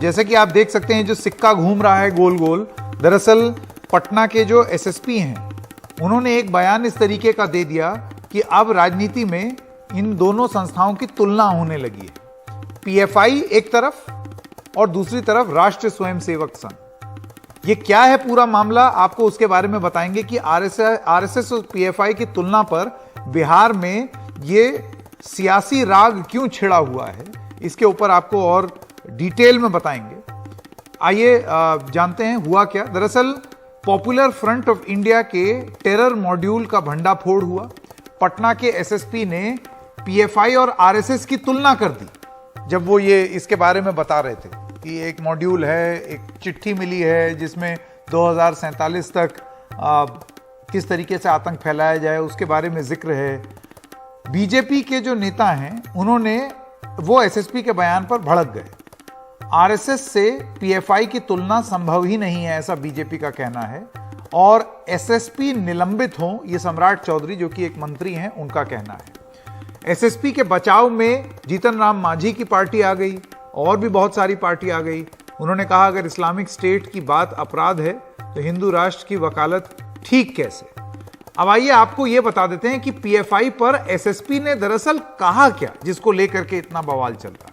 जैसे कि आप देख सकते हैं जो सिक्का घूम रहा है गोल गोल, दरअसल पटना के जो एसएसपी हैं उन्होंने एक बयान इस तरीके का दे दिया कि अब राजनीति में इन दोनों संस्थाओं की तुलना होने लगी है। पीएफआई एक तरफ और दूसरी तरफ राष्ट्रीय स्वयंसेवक संघ। ये क्या है पूरा मामला, आपको उसके बारे में बताएंगे कि आरएसएस और पीएफआई की तुलना पर बिहार में ये सियासी राग क्यों छिड़ा हुआ है, इसके ऊपर आपको और डिटेल में बताएंगे। आइए जानते हैं हुआ क्या। दरअसल पॉपुलर फ्रंट ऑफ इंडिया के टेरर मॉड्यूल का भंडाफोड़ हुआ। पटना के एसएसपी ने पीएफआई और आरएसएस की तुलना कर दी जब वो ये इसके बारे में बता रहे थे कि एक मॉड्यूल है, एक चिट्ठी मिली है जिसमें 2047 तक किस तरीके से आतंक फैलाया जाए उसके बारे में जिक्र है। बीजेपी के जो नेता हैं उन्होंने वो एसएसपी के बयान पर भड़क गए। आरएसएस से पीएफआई की तुलना संभव ही नहीं है, ऐसा बीजेपी का कहना है, और एसएसपी निलंबित हों, ये सम्राट चौधरी जो कि एक मंत्री हैं उनका कहना है। एसएसपी के बचाव में जीतन राम मांझी की पार्टी आ गई और भी बहुत सारी पार्टी आ गई। उन्होंने कहा अगर इस्लामिक स्टेट की बात अपराध है तो हिंदू राष्ट्र की वकालत ठीक कैसे। अब आइए आपको यह बता देते हैं कि पीएफआई पर एसएसपी ने दरअसल कहा क्या जिसको लेकर के इतना बवाल चल रहा है।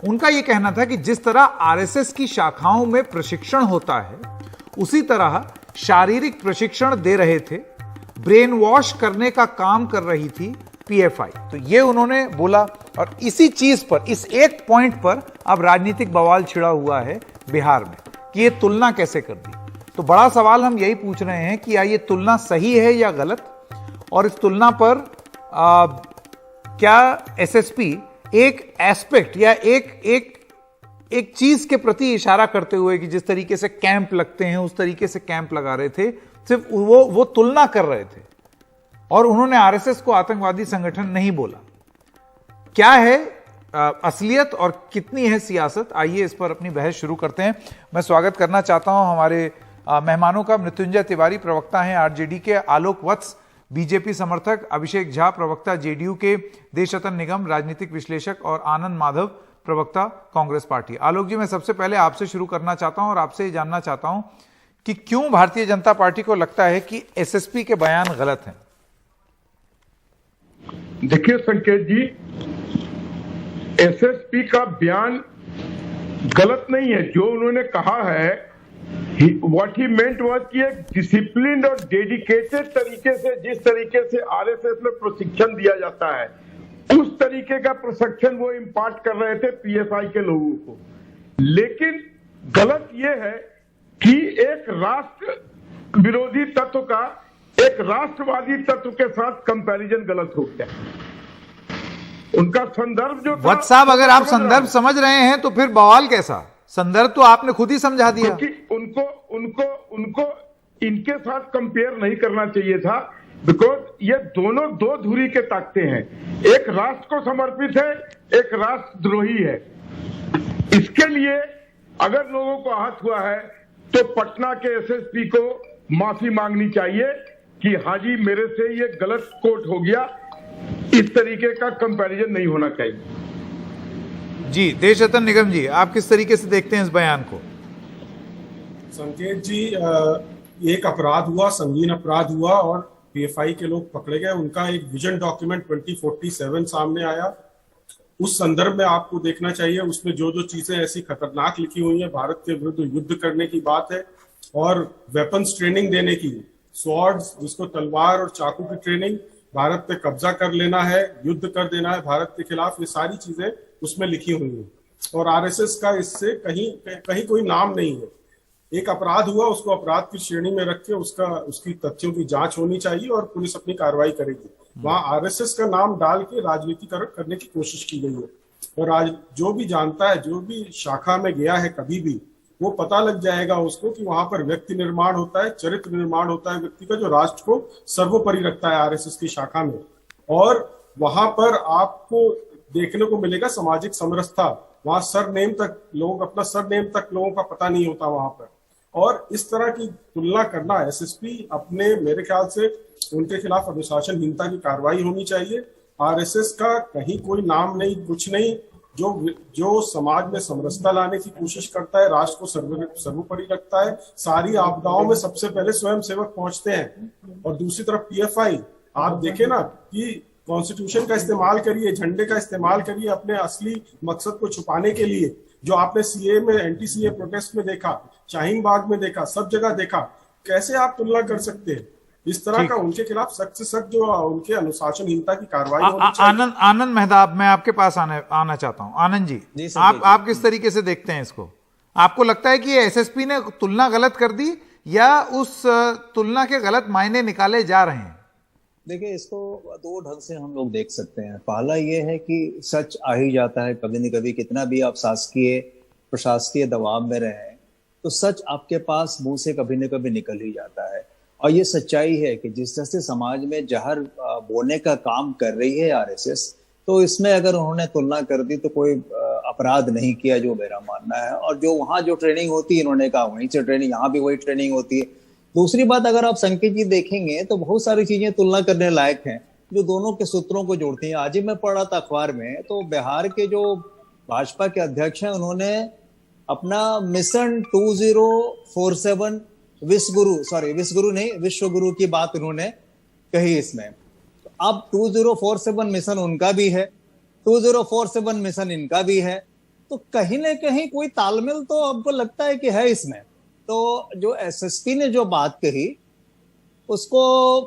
उनका यह कहना था कि जिस तरह आरएसएस की शाखाओं में प्रशिक्षण होता है उसी तरह शारीरिक प्रशिक्षण दे रहे थे, ब्रेन वॉश करने का काम कर रही थी पीएफआई। तो ये उन्होंने बोला और इसी चीज पर, इस एक पॉइंट पर अब राजनीतिक बवाल छिड़ा हुआ है बिहार में कि ये तुलना कैसे कर दी। तो बड़ा सवाल हम यही पूछ रहे हैं कि क्या ये तुलना सही है या गलत, और इस तुलना पर क्या एसएसपी एक एस्पेक्ट या एक चीज के प्रति इशारा करते हुए कि जिस तरीके से कैंप लगते हैं उस तरीके से कैंप लगा रहे थे, सिर्फ वो तुलना कर रहे थे और उन्होंने आरएसएस को आतंकवादी संगठन नहीं बोला। क्या है असलियत और कितनी है सियासत, आइए इस पर अपनी बहस शुरू करते हैं। मैं स्वागत करना चाहता हूं हमारे मेहमानों का। मृत्युंजय तिवारी प्रवक्ता हैं आरजेडी के, आलोक वत्स बीजेपी समर्थक, अभिषेक झा प्रवक्ता जेडीयू के, देशरतन निगम राजनीतिक विश्लेषक और आनंद माधव प्रवक्ता कांग्रेस पार्टी। आलोक जी, मैं सबसे पहले आपसे शुरू करना चाहता हूं और आपसे जानना चाहता हूं कि क्यों भारतीय जनता पार्टी को लगता है कि एसएसपी के बयान गलत हैं। देखिए संकेत जी, एसएसपी का बयान गलत नहीं है। जो उन्होंने कहा है, व्हाट ही मेंट वाज कि एक डिसिप्लिन्ड और डेडिकेटेड तरीके से, जिस तरीके से आरएसएस में प्रशिक्षण दिया जाता है उस तरीके का प्रशिक्षण वो इम्पार्ट कर रहे थे पीएफआई के लोगों को। लेकिन गलत ये है कि एक राष्ट्र विरोधी तत्व का एक राष्ट्रवादी तत्व के साथ कंपैरिजन गलत हो गया। उनका संदर्भ जो वत्स साहब, अगर आप संदर्भ समझ रहे हैं तो फिर बवाल कैसा? संदर्भ तो आपने खुद ही समझा दिया। क्योंकि उनको इनके साथ कंपेयर नहीं करना चाहिए था, बिकॉज ये दोनों दो धुरी के ताकते हैं। एक राष्ट्र को समर्पित है, एक राष्ट्रद्रोही है। इसके लिए अगर लोगों को आहत हुआ है तो पटना के एसएसपी को माफी मांगनी चाहिए कि हाजी मेरे से ये गलत कोट हो गया, इस तरीके का कंपैरिजन नहीं होना चाहिए। जी, देशरतन निगम जी, आप किस तरीके से देखते हैं इस बयान को? संकेत जी, एक अपराध हुआ, संगीन अपराध हुआ और पीएफआई के लोग पकड़े गए। उनका एक विजन डॉक्यूमेंट 2047 सामने आया। उस संदर्भ में आपको देखना चाहिए, उसमें जो जो चीजें ऐसी खतरनाक लिखी हुई है, भारत के विरुद्ध युद्ध करने की बात है और वेपन्स ट्रेनिंग देने की, स्वॉर्ड्स जिसको तलवार और चाकू की ट्रेनिंग, भारत पे कब्जा कर लेना है, युद्ध कर देना है भारत के खिलाफ, ये सारी चीजें उसमें लिखी हुई है। और आरएसएस का इससे कहीं कोई नाम नहीं है। एक अपराध हुआ, उसको अपराध की श्रेणी में रख के उसकी तथ्यों की जांच होनी चाहिए और पुलिस अपनी कार्रवाई करेगी। वहां आरएसएस का नाम डाल के राजनीतिकरण करने की कोशिश की गई है। और आज जो भी जानता है, जो भी शाखा में गया है कभी भी, वो पता लग जाएगा उसको कि वहां पर व्यक्ति निर्माण होता है, चरित्र निर्माण होता है व्यक्ति का, जो राष्ट्र को सर्वोपरि रखता है आरएसएस की शाखा में। और वहां पर आपको देखने को मिलेगा सामाजिक समरसता। वहां सरनेम तक अपना सरनेम तक लोगों का पता नहीं होता वहां पर। और इस तरह की तुलना करना, एसएसपी अपने, मेरे ख्याल से उनके खिलाफ अनुशासनहीनता की कार्रवाई होनी चाहिए। आरएसएस का कहीं कोई नाम नहीं, कुछ नहीं। जो समाज में समरसता लाने की कोशिश करता है, राष्ट्र को सर्वोपरि रखता है, सारी आपदाओं में सबसे पहले स्वयं सेवक पहुंचते हैं। और दूसरी तरफ पीएफआई, आप देखें ना कि कॉन्स्टिट्यूशन का इस्तेमाल करिए, झंडे का इस्तेमाल करिए अपने असली मकसद को छुपाने के लिए, जो आपने सीए में, एंटी सीए प्रोटेस्ट में देखा, शाहीन बाग में देखा, सब जगह देखा। कैसे आप तुलना कर सकते हैं? इस तरह का उनके खिलाफ सख्त से सख्त जो उनके अनुशासनहीनता की कार्रवाई होनी चाहिए। आनंद मेहताब, मैं आपके पास आना चाहता हूं। आनंद जी, आप किस तरीके से देखते हैं इसको? आपको लगता है कि एसएसपी ने तुलना गलत कर दी या उस तुलना के गलत मायने निकाले जा रहे हैं? देखिए, इसको दो ढंग से हम लोग देख सकते हैं। पहला ये है कि सच आ ही जाता है कभी न कभी, कितना भी आप शासकीय प्रशासकीय दबाव में रहे तो सच आपके पास मुंह से कभी न कभी निकल ही जाता है। और ये सच्चाई है कि जिस तरह से समाज में जहर बोने का काम कर रही है आरएसएस, तो इसमें अगर उन्होंने तुलना कर दी तो कोई अपराध नहीं किया, जो मेरा मानना है। और जो वहाँ जो ट्रेनिंग होती है, इन्होंने कहा वहीं से ट्रेनिंग, यहाँ भी वही ट्रेनिंग होती है। दूसरी बात, अगर आप संकेत जी देखेंगे तो बहुत सारी चीजें तुलना करने लायक हैं जो दोनों के सूत्रों को जोड़ती हैं। आज ही मैं पढ़ रहा था अखबार में, तो बिहार के जो भाजपा के अध्यक्ष हैं, उन्होंने अपना मिशन 2047 विश्व गुरु की बात उन्होंने कही इसमें। तो अब 2047 मिशन उनका भी है, 2047 मिशन इनका भी है, तो कहीं ना कहीं कोई तालमेल तो आपको लगता है कि है इसमें। तो जो एसएसपी ने जो बात कही, उसको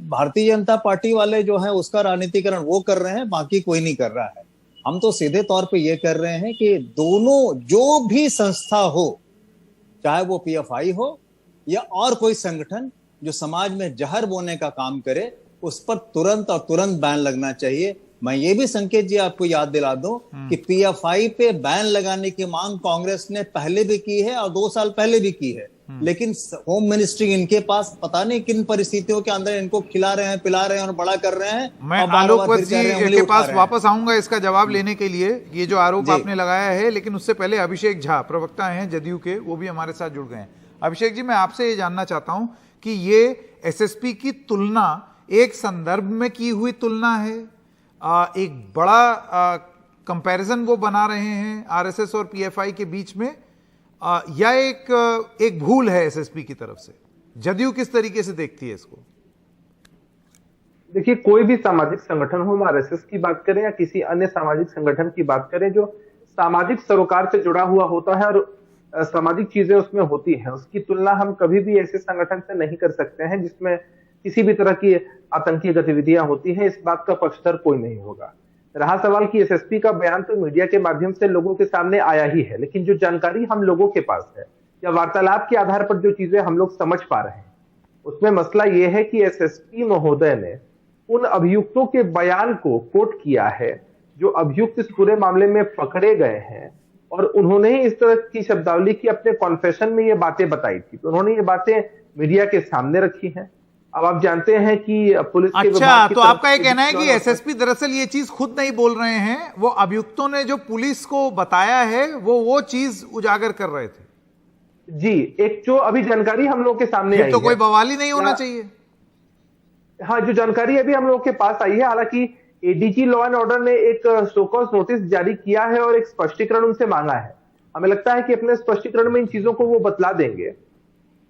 भारतीय जनता पार्टी वाले जो है उसका राजनीतिकरण वो कर रहे हैं, बाकी कोई नहीं कर रहा है। हम तो सीधे तौर पे ये कर रहे हैं कि दोनों जो भी संस्था हो, चाहे वो पीएफआई हो या और कोई संगठन जो समाज में जहर बोने का काम करे, उस पर तुरंत बैन लगना चाहिए। मैं ये भी संकेत जी आपको याद दिला दूं कि पीएफआई पे बैन लगाने की मांग कांग्रेस ने पहले भी की है और 2 साल पहले भी की है, लेकिन होम मिनिस्ट्री इनके पास पता नहीं किन परिस्थितियों के अंदर इनको खिला रहे हैं, पिला रहे हैं और बड़ा कर रहे हैं। मैं आलोक जी के पास वापस आऊंगा इसका जवाब लेने के लिए, ये जो आरोप आपने लगाया है, लेकिन उससे पहले अभिषेक झा, प्रवक्ता हैं जदयू के, वो भी हमारे साथ जुड़ गए हैं। अभिषेक जी, मैं आपसे ये जानना चाहता हूं कि ये एसएसपी की तुलना एक संदर्भ में की हुई तुलना है, एक बड़ा कंपैरिजन वो बना रहे हैं आरएसएस और पीएफआई के बीच में, या एक भूल है एसएसपी की तरफ से? जदयू किस तरीके से देखती है इसको? देखिए, कोई भी सामाजिक संगठन हो, हम आरएसएस की बात करें या किसी अन्य सामाजिक संगठन की बात करें, जो सामाजिक सरोकार से जुड़ा हुआ होता है और सामाजिक चीजें उसमें होती हैं, उसकी तुलना हम कभी भी ऐसे संगठन से नहीं कर सकते हैं जिसमें किसी भी तरह की आतंकी गतिविधियां होती हैं। इस बात का पक्षधर कोई नहीं होगा। रहा सवाल कि एसएसपी का बयान तो मीडिया के माध्यम से लोगों के सामने आया ही है, लेकिन जो जानकारी हम लोगों के पास है या वार्तालाप के आधार पर जो चीजें हम लोग समझ पा रहे हैं, उसमें मसला यह है कि एसएसपी महोदय ने उन अभियुक्तों के बयान को कोट किया है जो अभियुक्त इस पूरे मामले में पकड़े गए हैं, और उन्होंने ही इस तरह की शब्दावली की अपने कॉन्फेशन में ये बातें बताई थी, तो उन्होंने ये बातें मीडिया के सामने रखी हैं। अब आप जानते हैं कि पुलिस के अच्छा, तो आपका ये कहना है कि एसएसपी दरअसल ये चीज खुद नहीं बोल रहे हैं, वो अभियुक्तों ने जो पुलिस को बताया है वो चीज उजागर कर रहे थे? जी, एक जो अभी जानकारी हम लोग के सामने आई तो कोई बवाल ही नहीं होना चाहिए। हाँ, जो जानकारी अभी हम लोग के पास आई है, हालांकि एडीजी लॉ एंड ऑर्डर ने एक शोकॉज नोटिस जारी किया है और एक स्पष्टीकरण उनसे मांगा है। हमें लगता है कि अपने स्पष्टीकरण में इन चीजों को वो बतला देंगे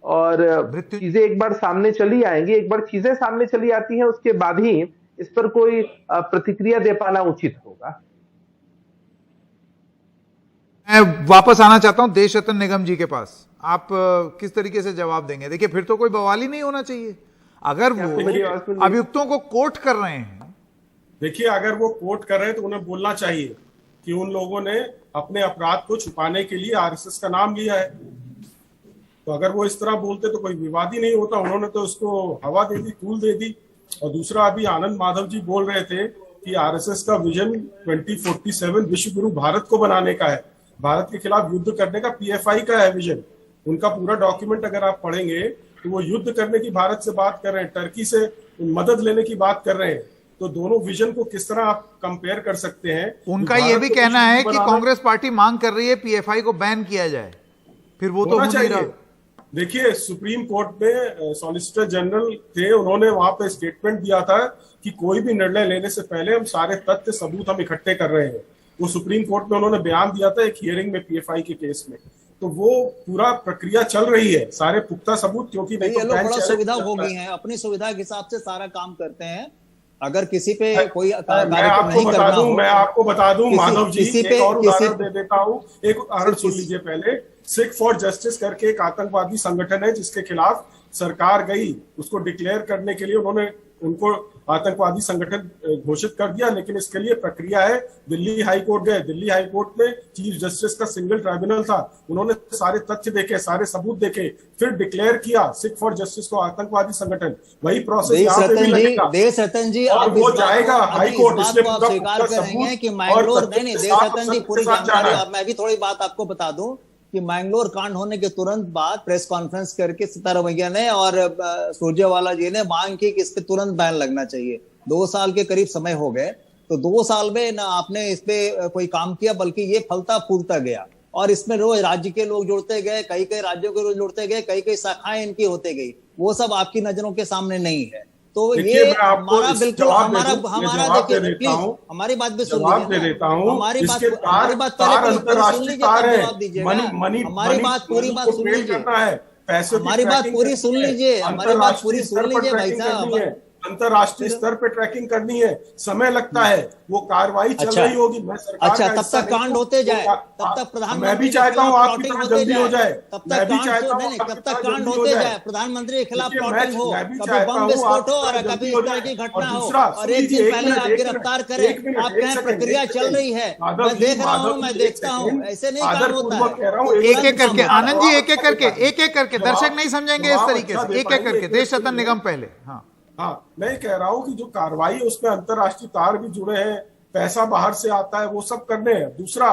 और चीजें एक बार सामने चली आएंगी। एक बार चीजें सामने चली आती हैं, उसके बाद ही इस पर कोई प्रतिक्रिया दे पाना उचित होगा। मैं वापस आना चाहता हूं देश रत्न निगम जी के पास। आप किस तरीके से जवाब देंगे? देखिए, फिर तो कोई बवाल ही नहीं होना चाहिए अगर वो अभियुक्तों को कोर्ट कर रहे हैं। देखिए, अगर वो कोर्ट कर रहे हैं तो उन्हें बोलना चाहिए कि उन लोगों ने अपने अपराध को छुपाने के लिए आरएसएस का नाम लिया है। तो अगर वो इस तरह बोलते तो कोई विवाद ही नहीं होता। उन्होंने तो उसको हवा दे दी, तूल दे दी। और दूसरा, अभी आनंद माधव जी बोल रहे थे कि आरएसएस का विजन 2047 विश्व गुरु भारत को बनाने का है, भारत के खिलाफ युद्ध करने का पीएफआई का है विजन। उनका पूरा डॉक्यूमेंट अगर आप पढ़ेंगे तो वो युद्ध करने की भारत से बात कर रहे हैं, टर्की से मदद लेने की बात कर रहे हैं। तो दोनों विजन को किस तरह आप कंपेयर कर सकते हैं? उनका ये भी कहना है कि कांग्रेस पार्टी मांग कर रही है पीएफआई को बैन किया जाए, फिर वो तो चाहिए। देखिए, सुप्रीम कोर्ट में सॉलिसिटर जनरल थे, उन्होंने वहां पे स्टेटमेंट दिया था कि कोई भी निर्णय लेने से पहले हम सारे तथ्य सबूत हम इकट्ठे कर रहे हैं। वो सुप्रीम कोर्ट में उन्होंने बयान दिया था एक हियरिंग में पीएफआई के केस में। तो वो पूरा प्रक्रिया चल रही है, सारे पुख्ता सबूत, क्योंकि ये लोग बड़ा सुविधा हो गई है, अपनी सुविधा के हिसाब से सारा काम करते हैं। अगर किसी पे कोई मैं आपको बता दूं मानव जी, एक और उदाहरण दे देता हूं। एक उदाहरण सुन लीजिए पहले। सिख फॉर जस्टिस करके एक आतंकवादी संगठन है जिसके खिलाफ सरकार गई, उसको डिक्लेयर करने के लिए उन्होंने उनको आतंकवादी संगठन घोषित कर दिया, लेकिन इसके लिए प्रक्रिया है। दिल्ली हाई कोर्ट गए, दिल्ली हाई कोर्ट में चीफ जस्टिस का सिंगल ट्राइब्यूनल था, उन्होंने सारे तथ्य देखे, सारे सबूत देखे, फिर डिक्लेयर किया सिख फॉर जस्टिस को आतंकवादी संगठन। वही प्रोसेस यहाँ पे भी लगेगा। देशरतन जी और वो जाएगा हाई कोर्ट, इसलिए स्वीकार करेंगे कि मैंगलोर, नहीं देशरतन जी पूरी जानकारी, मैं भी थोड़ी बात आपको बता दूं कि मैंगलोर कांड होने के तुरंत बाद प्रेस कॉन्फ्रेंस करके सिद्धारमैया ने और सुरजेवाला जी ने मांग की कि इस पे तुरंत बैन लगना चाहिए। 2 साल के करीब समय हो गए, तो 2 साल में ना आपने इस पे कोई काम किया, बल्कि ये फलता फूलता गया और इसमें रोज राज्य के लोग जुड़ते गए, कई कई राज्यों के लोग जुड़ते गए, कई कई शाखाएं इनकी होते गई। वो सब आपकी नजरों के सामने नहीं है। तो ये हमारा बिल्कुल हमारा देखिए प्लीज हमारी बात भी सुन लीजिए, हमारी बात सुन लीजिए, जवाब दीजिएगा। हमारी बात पूरी बात सुन लीजिए, हमारी बात पूरी सुन लीजिए, हमारी बात पूरी सुन लीजिए भाई साहब। अंतरराष्ट्रीय स्तर पे ट्रैकिंग करनी है, समय लगता है, वो कार्रवाई चल रही होगी। मैं सरकार अच्छा, तब तक कांड होते जाए, तब तक प्रधानमंत्री, मैं भी चाहता हूँ आपकी तरह जल्दी हो जाए, तब तक कांड होते जाए, प्रधानमंत्री के खिलाफ प्लॉटिंग हो, कभी बम विस्फोट हो और कभी इस तरह की घटना हो, और एक दिन पहले आप गिरफ्तार करें। आप कहें प्रक्रिया चल रही है, मैं देख रहा हूँ, मैं देखता हूँ, ऐसे नहीं काम होता है। एक एक करके आनंद जी, एक एक करके दर्शक नहीं समझेंगे इस तरीके से, एक एक करके। देशरतन निगम पहले। हाँ, मैं कह रहा हूँ कि जो कार्रवाई उसमें अंतरराष्ट्रीय तार भी जुड़े हैं, पैसा बाहर से आता है, वो सब करने हैं। दूसरा,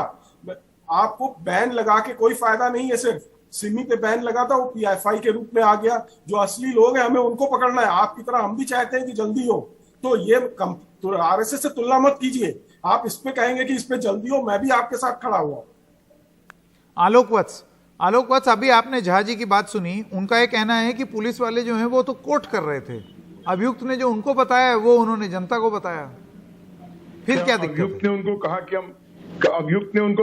आपको बैन लगा के कोई फायदा नहीं है। सिर्फ सिमी पे बैन लगा था, वो पीएफआई के रूप में आ गया। जो असली लोग हैं हमें उनको पकड़ना है। आपकी तरह हम भी चाहते हैं कि जल्दी हो, तो ये तो आरएसएस से तुलना मत कीजिए। आप इस पे कहेंगे कि इस पे जल्दी हो, मैं भी आपके साथ खड़ा हुआ। आलोक वत्स, अभी आपने झा जी की बात सुनी। उनका ये कहना है कि पुलिस वाले जो हैं वो तो कोर्ट कर रहे थे, अभियुक्त ने जो उनको बताया वो उन्होंने जनता को बताया। फिर क्या दिक्कत? अभियुक्त ने उनको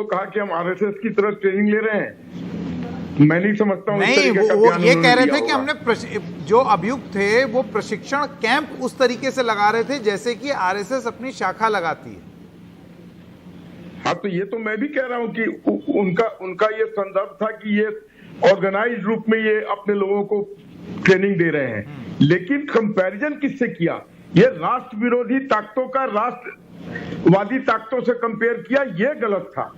कहा कि हम आरएसएस की तरफ ट्रेनिंग ले रहे हैं। मैं नहीं समझता हूँ। नहीं, वो ये कह रहे थे कि हमने जो अभियुक्त थे वो प्रशिक्षण कैंप उस तरीके से लगा रहे थे जैसे कि आरएसएस अपनी शाखा लगाती है। हाँ, तो ये तो मैं भी कह रहा हूँ कि उनका ये संदर्भ था कि ये ऑर्गेनाइज रूप में ये अपने लोगों को ट्रेनिंग दे रहे हैं। लेकिन कंपैरिजन किससे किया? ये राष्ट्र विरोधी ताकतों का राष्ट्रवादी ताकतों से कंपेयर किया, ये गलत था।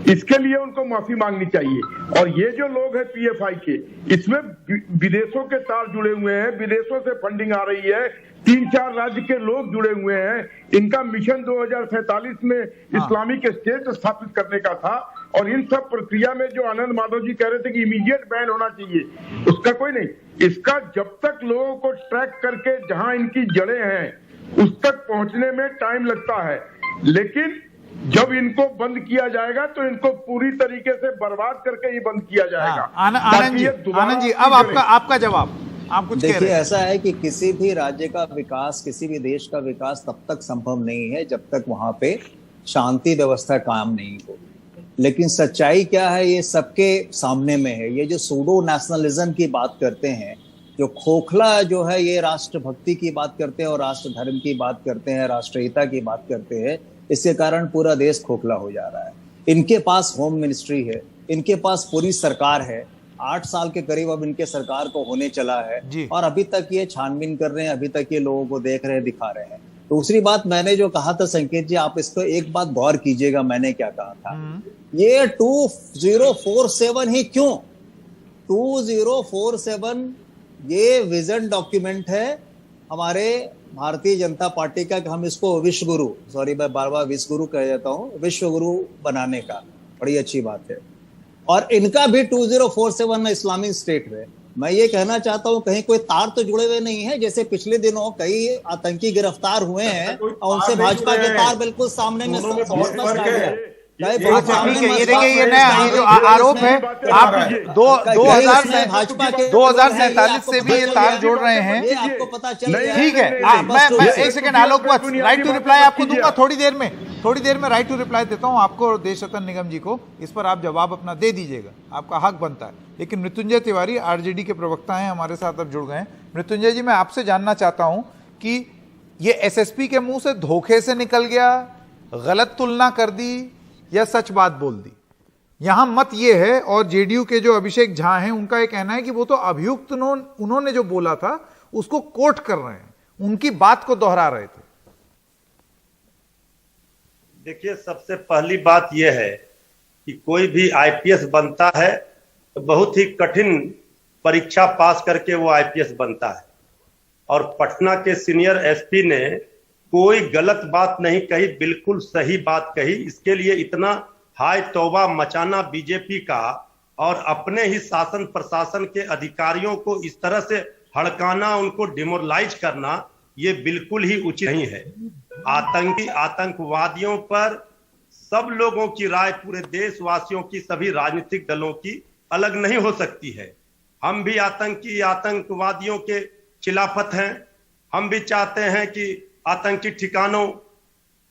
इसके लिए उनको माफी मांगनी चाहिए। और ये जो लोग हैं पीएफआई के, इसमें विदेशों के तार जुड़े हुए हैं, विदेशों से फंडिंग आ रही है, 3-4 राज्य के लोग जुड़े हुए हैं। इनका मिशन 2047 में इस्लामिक स्टेट स्थापित करने का था। और इन सब प्रक्रिया में जो आनंद माधव जी कह रहे थे कि इमीडिएट बैन होना चाहिए, उसका कोई नहीं। इसका जब तक लोगों को ट्रैक करके जहां इनकी जड़ें हैं उस तक पहुंचने में टाइम लगता है। लेकिन जब इनको बंद किया जाएगा तो इनको पूरी तरीके से बर्बाद करके ही बंद किया जाएगा। आनंद जी, अब आपका जवाब। आप कुछ देखिए, ऐसा है कि किसी भी राज्य का विकास, किसी भी देश का विकास तब तक संभव नहीं है जब तक वहां पे शांति व्यवस्था कायम नहीं हो। लेकिन सच्चाई क्या है, ये सबके सामने में है। ये जो सूडो नेशनलिज्म की बात करते हैं, जो खोखला जो है, ये राष्ट्रभक्ति की बात करते हैं और राष्ट्र धर्म की बात करते हैं, राष्ट्रीयता की बात करते हैं। इसके कारण पूरा देश खोखला हो जा रहा है। इनके पास होम मिनिस्ट्री है, इनके पास पूरी सरकार है, 8 साल के करीब अब इनके सरकार को होने चला है और अभी तक ये छानबीन कर रहे हैं, अभी तक ये लोगों को देख रहे हैं, दिखा रहे हैं। दूसरी बात, मैंने जो कहा था संकेत जी, आप इस पर एक बात गौर कीजिएगा, मैंने क्या कहा था। ये 2047 ही क्यों? 2047 ये विजन डॉक्यूमेंट है हमारे भारतीय जनता पार्टी का कि हम इसको विश्व गुरु, सॉरी मैं बार बार विश्व गुरु कह जाता हूँ, विश्व गुरु बनाने का। बड़ी अच्छी बात है। और इनका भी 2047 में इस्लामिक स्टेट है। मैं ये कहना चाहता हूँ, कहीं कोई तार तो जुड़े हुए नहीं है। जैसे पिछले दिनों कई आतंकी गिरफ्तार हुए हैं और उनसे भाजपा के तार बिल्कुल सामने में अच्छा ठीक है, ये देखिए ये नया ये जो आरोप है आप 2047 से भी ये तार जोड़ रहे हैं, आपको पता चल गया। ठीक है। मैं एक second Alok Vats, right to reply आपको दूंगा थोड़ी देर में राइट टू रिप्लाई देता हूं आपको और देश रतन निगम जी को, इस पर आप जवाब अपना दे दीजिएगा, आपका हक बनता है। लेकिन मृत्युंजय तिवारी आरजेडी के प्रवक्ता हैं, हमारे साथ अब जुड़ गए हैं। मृत्युंजय जी, मैं आपसे जानना चाहता हूं कि ये एसएसपी के मुंह से धोखे से निकल गया, गलत तुलना कर दी या सच बात बोल दी? यहां मत ये है, और जेडीयू के जो अभिषेक झा हैं उनका ये कहना है कि वो तो अभियुक्त उन्होंने जो बोला था उसको कोट कर रहे हैं, उनकी बात को दोहरा रहे थे। देखिए, सबसे पहली बात यह है कि कोई भी आईपीएस बनता है तो बहुत ही कठिन परीक्षा पास करके वो आईपीएस बनता है, और पटना के सीनियर एसपी ने कोई गलत बात नहीं कही, बिल्कुल सही बात कही। इसके लिए इतना हाय तौबा मचाना बीजेपी का और अपने ही शासन प्रशासन के अधिकारियों को इस तरह से हड़काना, उनको डिमोरलाइज करना, ये बिल्कुल ही उचित नहीं है। आतंकवादियों पर सब लोगों की राय, पूरे देशवासियों की, सभी राजनीतिक दलों की अलग नहीं हो सकती है। हम भी आतंकवादियों के खिलाफत हैं। हम भी चाहते हैं कि आतंकी ठिकानों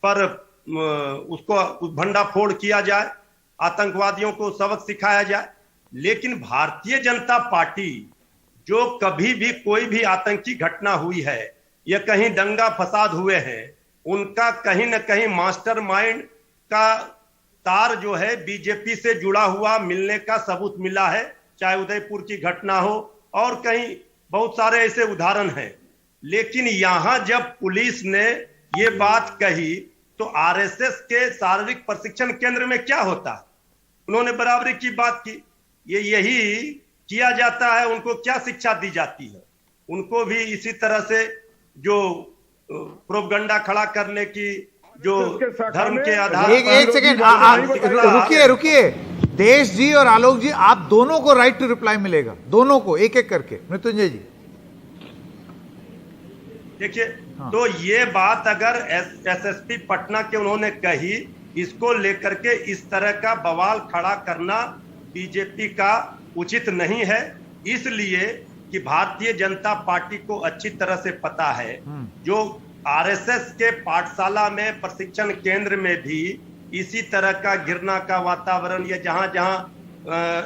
पर उसको भंडाफोड़ किया जाए, आतंकवादियों को सबक सिखाया जाए। लेकिन भारतीय जनता पार्टी जो कभी भी कोई भी आतंकी घटना हुई है या कहीं दंगा फसाद हुए हैं, उनका कहीं ना कहीं मास्टरमाइंड का तार जो है बीजेपी से जुड़ा हुआ मिलने का सबूत मिला है। चाहे उदयपुर की घटना हो और कहीं बहुत सारे ऐसे उदाहरण हैं। लेकिन यहां जब पुलिस ने ये बात कही तो आरएसएस के शारीरिक प्रशिक्षण केंद्र में क्या होता है? उन्होंने बराबरी की बात की। ये यही किया जाता है, उनको क्या शिक्षा दी जाती है? उनको भी इसी तरह से जो प्रोपगंडा खड़ा करने की, जो धर्म के आधार एक सेकेंड रुकिए देश जी और आलोक जी, आप दोनों को राइट टू रिप्लाई मिलेगा, दोनों को एक एक करके। मृत्युंजय जी देखिए, तो ये बात अगर एसएसपी पटना के उन्होंने कही, इसको लेकर के इस तरह का बवाल खड़ा करना बीजेपी का उचित नहीं है। इसलिए कि भारतीय जनता पार्टी को अच्छी तरह से पता है, जो आरएसएस के पाठशाला में, प्रशिक्षण केंद्र में भी इसी तरह का घृणा का वातावरण, या जहां जहां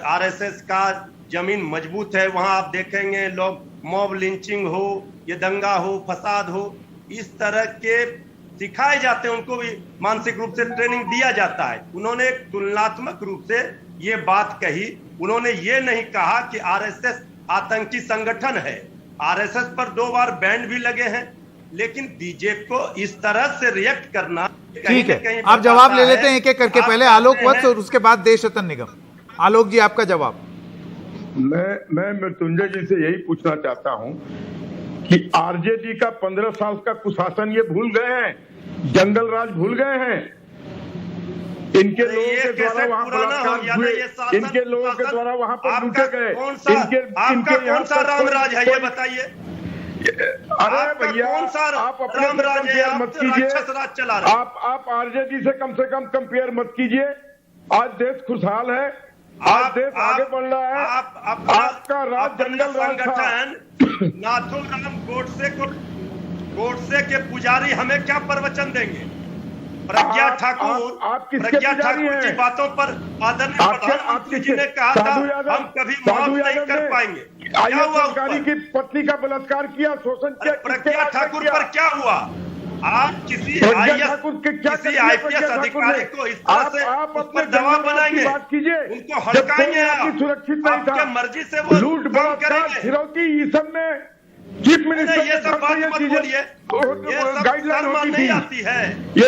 आरएसएस का जमीन मजबूत है वहां आप देखेंगे लोग मॉब लिंचिंग हो, ये दंगा हो, फसाद हो, इस तरह के सिखाए जाते हैं। उनको भी मानसिक रूप से ट्रेनिंग दिया जाता है। उन्होंने एक तुलनात्मक रूप से ये बात कही। उन्होंने ये नहीं कहा कि आरएसएस आतंकी संगठन है। आरएसएस पर 2 बार बैन भी लगे हैं। लेकिन बीजेपी को इस तरह से रिएक्ट करना, ठीक है, आप जवाब ले लेते हैं एक एक करके। पहले आलोक वत्स और उसके बाद देश रतन निगम। आलोक जी, आपका जवाब। मैं मृत्युंजय जी से यही पूछना चाहता हूं कि आरजेडी का 15 साल का कुशासन ये भूल गए हैं, जंगल राज भूल गए हैं। इनके लोगों के द्वारा वहां बलात्कार हुए, इनके लोगों के द्वारा वहां पर लूटे गए। आपका कौन सा राम राज है ये बताइए? अरे भैया, आप अपने कंपेयर मत कीजिए। आप आरजेडी से कम कंपेयर मत कीजिए। आज देश खुशहाल है, आज देश आगे बढ़ रहा है। आपका राज जंगल राज था। नाथूराम गोडसे के पुजारी हमें क्या प्रवचन देंगे? प्रज्ञा ठाकुर की बातों पर आदरणीय प्रधानमंत्री जी ने कहा था हम कभी माफ नहीं कर पाएंगे। क्या हुआ? अधिकारी की पत्नी का बलात्कार किया, शोषण किया। प्रज्ञा ठाकुर पर क्या हुआ? आप किसी आईपीएस अधिकारी को इस तरह से ऊपर दबाव बनाएंगे, उनको हड़काएंगे, आपके मर्जी से वो लूट बलात्कार फिरौती, ये सब में चीफ मिनिस्टर ये सब बात मत बोलिए। ये सब गाइडलाइन नहीं आती है। ये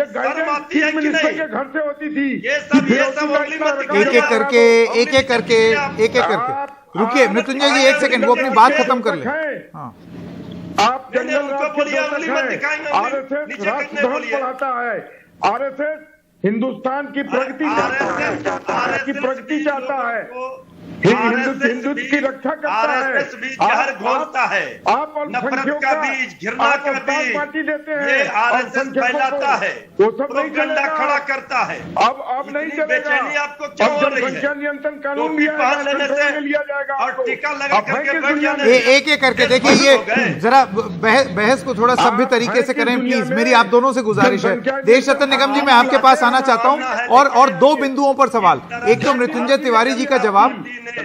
गाइडलाइन चीफ मिनिस्टर के घर से होती थी। ये सब एक एक करके रुकिए मृत्युंजय जी, एक सेकंड, वो अपनी बात खत्म कर ले। हाँ, आप जंगल राज के हैं। आरएसएस राष्ट्रधर्म पढ़ाता है। आरएसएस हिंदुस्तान की प्रगति चाहता है। हिंदुत्व की रक्षा करता है। आरएसएस भी जहर घोलता है, आप नफरत का बीज, घृणा का बीज पार्टी देते हैं, ये आरएसएस फैलाता है, वो सब नहीं प्रोपेगेंडा चलेगा। खड़ा करता है। अब नहीं इतनी चलेगा। बेचैनी आपको क्यों हो रही जनसंख्या है? नियंत्रण कानून टोपी लिया पहन लेने कंट्रोल में से लिया जाएगा और आपको। टीका लगा अब है करके किस बैठ दुनिया जाने में? एक एक करके देखिए, ये जरा बहस को थोड़ा सभ्य तरीके से करें प्लीज। मेरी आप दोनों से गुजारिश है। देश रत्न निगम जी, मैं आपके पास आना चाहता हूं और दो बिंदुओं पर सवाल। एक तो मृत्युंजय तिवारी जी का जवाब,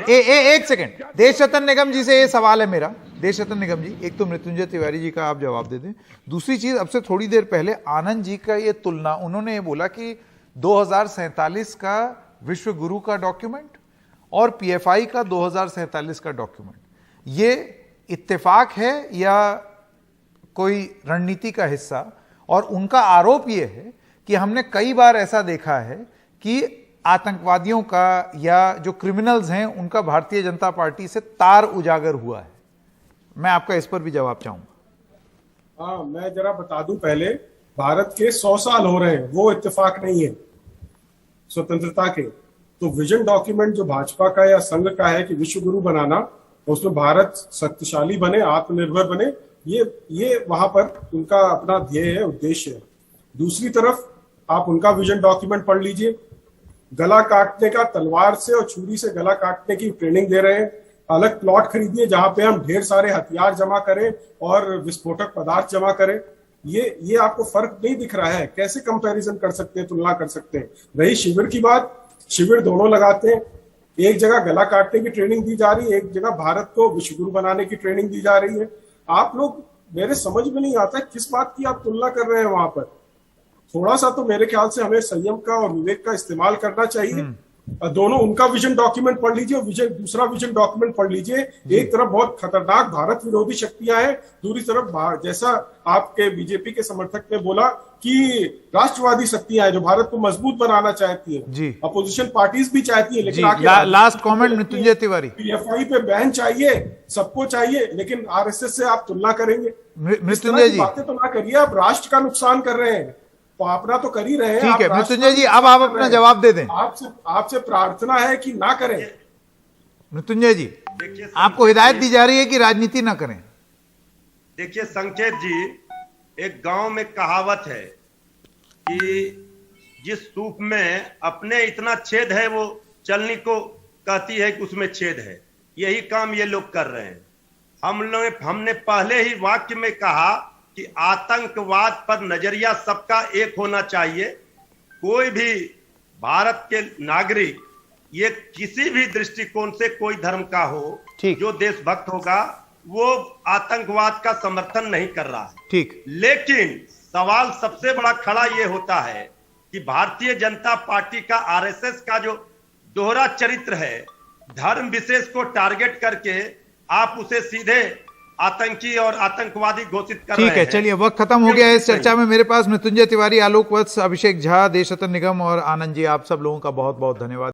एक सेकंड, देश रत्न निगम जी से ये सवाल है मेरा। देश रत्न निगम जी, एक तो मृत्युंजय तिवारी जी का आप जवाब दे दें। दूसरी चीज, अब से थोड़ी देर पहले आनंद जी का ये तुलना, उन्होंने ये बोला कि 2047 का विश्व गुरु का डॉक्यूमेंट और पीएफआई का 2047 का डॉक्यूमेंट, ये इत्तेफाक है या कोई रणनीति का हिस्सा? और उनका आरोप यह है कि हमने कई बार ऐसा देखा है कि आतंकवादियों का या जो क्रिमिनल्स हैं उनका भारतीय जनता पार्टी से तार उजागर हुआ है। मैं आपका इस पर भी जवाब चाहूंगा। हाँ, मैं जरा बता दूं, पहले भारत के 100 साल हो रहे हैं, वो इत्तेफाक नहीं है स्वतंत्रता के। तो विजन डॉक्यूमेंट जो भाजपा का या संघ का है कि विश्व गुरु बनाना, उसमें भारत शक्तिशाली बने, आत्मनिर्भर बने, ये वहां पर उनका अपना ध्येय है, उद्देश्य है। दूसरी तरफ आप उनका विजन डॉक्यूमेंट पढ़ लीजिए। गला काटने का, तलवार से और छुरी से गला काटने की ट्रेनिंग दे रहे हैं। अलग प्लॉट खरीदिए जहां पे हम ढेर सारे हथियार जमा करें और विस्फोटक पदार्थ जमा करें। ये आपको फर्क नहीं दिख रहा है? कैसे कंपैरिजन कर सकते हैं, तुलना कर सकते हैं? रही शिविर की बात, शिविर दोनों लगाते हैं। एक जगह गला काटने की ट्रेनिंग दी जा रही है, एक जगह भारत को विश्वगुरु बनाने की ट्रेनिंग दी जा रही है। आप लोग, मेरे समझ में नहीं आता किस बात की आप तुलना कर रहे हैं वहां पर। थोड़ा सा तो मेरे ख्याल से हमें संयम का और विवेक का इस्तेमाल करना चाहिए। दोनों, उनका विजन डॉक्यूमेंट पढ़ लीजिए और दूसरा विजन डॉक्यूमेंट पढ़ लीजिए। एक तरफ बहुत खतरनाक भारत विरोधी शक्तियां हैं, दूसरी तरफ जैसा आपके बीजेपी के समर्थक ने बोला कि राष्ट्रवादी शक्तियां हैं जो भारत को मजबूत बनाना चाहती हैं। अपोजिशन पार्टीज भी चाहती है, लेकिन last comment Mrityunjay Tiwari. PFI पे बैन चाहिए, सबको चाहिए, लेकिन आरएसएस से आप तुलना करेंगे? मृत्युंजय जी, बातें तो ना करिए, आप राष्ट्र का नुकसान कर रहे हैं। तो अपना तो कर ही रहे हैं। ठीक है मृत्युंजय जी, अब आप अपना जवाब दे दें। आपसे प्रार्थना है कि ना करें। मृत्युंजय जी, आपको हिदायत दी जा रही है कि राजनीति ना करें। देखिए संकेत जी, एक गांव में कहावत है कि जिस सूप में अपने इतना छेद है वो चलनी को कहती है कि उसमें छेद है। यही काम ये लोग कर रहे हैं। हमने पहले ही वाक्य में कहा कि आतंकवाद पर नजरिया सबका एक होना चाहिए। कोई भी भारत के नागरिक, ये किसी भी दृष्टिकोण से, कोई धर्म का हो, जो देशभक्त होगा, वो आतंकवाद का समर्थन नहीं कर रहा है। ठीक, लेकिन सवाल सबसे बड़ा खड़ा ये होता है कि भारतीय जनता पार्टी का, आरएसएस का जो दोहरा चरित्र है, धर्म विशेष को टारगेट करके आप उसे सीधे आतंकी और आतंकवादी घोषित कर रहे हैं। ठीक है, चलिए वक्त खत्म हो गया है इस चर्चा में। मेरे पास मृत्युंजय तिवारी, आलोक वत्स, अभिषेक झा, देश रत्न निगम और आनंद जी, आप सब लोगों का बहुत बहुत धन्यवाद।